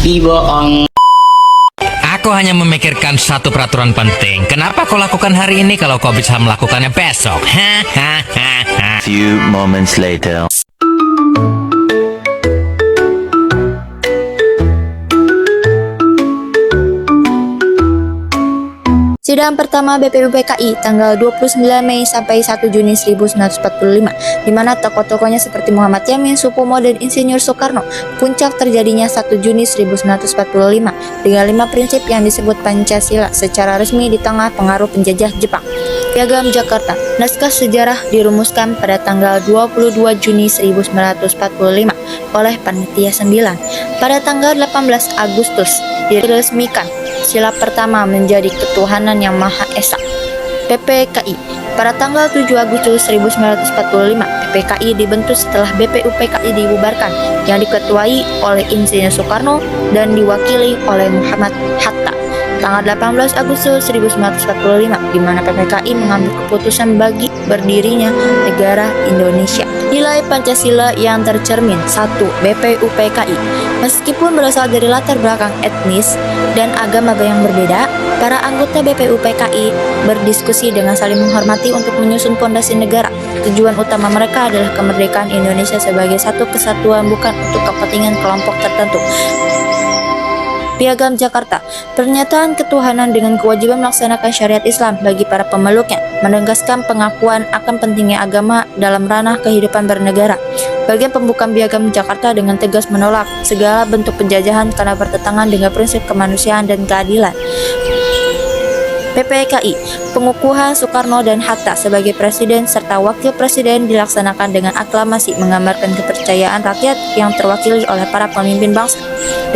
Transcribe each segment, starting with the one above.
Biboong. Aku hanya memikirkan satu peraturan penting. Kenapa kau lakukan hari ini kalau kau bisa melakukannya besok? Few moments later. Sidang pertama BPUPKI tanggal 29 Mei sampai 1 Juni 1945, di mana tokoh-tokohnya seperti Muhammad Yamin, Supomo, dan Insinyur Soekarno. Puncak terjadinya 1 Juni 1945 dengan 5 prinsip yang disebut Pancasila secara resmi di tengah pengaruh penjajah Jepang. Piagam Jakarta. Naskah sejarah dirumuskan pada tanggal 22 Juni 1945 oleh Panitia 9. Pada tanggal 18 Agustus diresmikan sila pertama menjadi ketuhanan yang Maha Esa. PPKI. Pada tanggal 7 Agustus 1945, PPKI dibentuk setelah BPUPKI dibubarkan, yang diketuai oleh Insinyur Soekarno dan diwakili oleh Muhammad Hatta. Tanggal 18 Agustus 1945, di mana PPKI mengambil keputusan bagi berdirinya negara Indonesia. Nilai Pancasila yang tercermin. 1. BPUPKI. Meskipun berasal dari latar belakang etnis dan agama yang berbeda, para anggota BPUPKI berdiskusi dengan saling menghormati untuk menyusun fondasi negara. Tujuan utama mereka adalah kemerdekaan Indonesia sebagai satu kesatuan, bukan untuk kepentingan kelompok tertentu. Piagam Jakarta. Pernyataan ketuhanan dengan kewajiban melaksanakan syariat Islam bagi para pemeluknya, menegaskan pengakuan akan pentingnya agama dalam ranah kehidupan bernegara. Bagian pembukaan Piagam Jakarta dengan tegas menolak segala bentuk penjajahan karena bertentangan dengan prinsip kemanusiaan dan keadilan. PPKI. Pengukuhan Soekarno dan Hatta sebagai presiden serta wakil presiden dilaksanakan dengan aklamasi, menggambarkan kepercayaan rakyat yang terwakili oleh para pemimpin bangsa.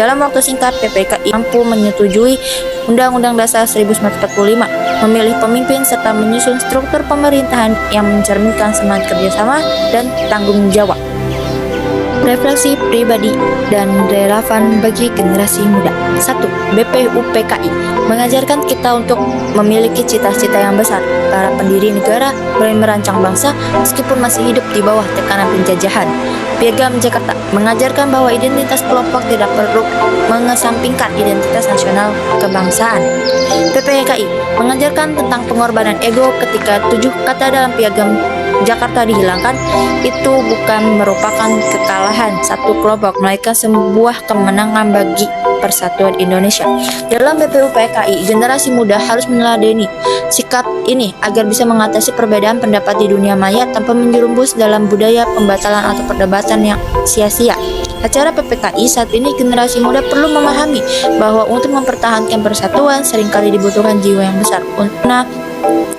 Dalam waktu singkat, PPKI mampu menyetujui Undang-Undang Dasar 1945, memilih pemimpin serta menyusun struktur pemerintahan yang mencerminkan semangat kerjasama dan tanggung jawab. Refleksi pribadi dan relevan bagi generasi muda. 1. BPUPKI mengajarkan kita untuk memiliki cita-cita yang besar. Para pendiri negara mulai merancang bangsa meskipun masih hidup di bawah tekanan penjajahan. Piagam Jakarta mengajarkan bahwa identitas kelompok tidak perlu mengesampingkan identitas nasional kebangsaan. PPKI mengajarkan tentang pengorbanan ego ketika 7 kata dalam Piagam Jakarta dihilangkan. Itu bukan merupakan kekalahan satu kelompok, melainkan sebuah kemenangan bagi persatuan Indonesia. Dalam BPUPKI, generasi muda harus meneladani sikap ini agar bisa mengatasi perbedaan pendapat di dunia maya tanpa menjerumus dalam budaya pembatalan atau perdebatan yang sia-sia. Acara PPKI saat ini, generasi muda perlu memahami bahwa untuk mempertahankan persatuan seringkali dibutuhkan jiwa yang besar untuk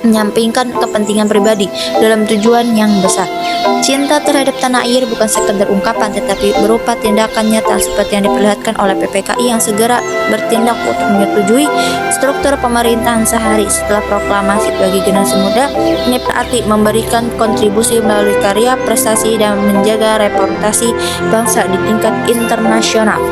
menyampingkan kepentingan pribadi dalam tujuan yang besar. Cinta terhadap tanah air bukan sekedar ungkapan, tetapi berupa tindakan nyata seperti yang diperlihatkan oleh PPKI yang segera bertindak untuk menyetujui struktur pemerintahan sehari setelah proklamasi. Bagi generasi muda, ini berarti memberikan kontribusi melalui karya, prestasi, dan menjaga reputasi bangsa di tingkat internasional.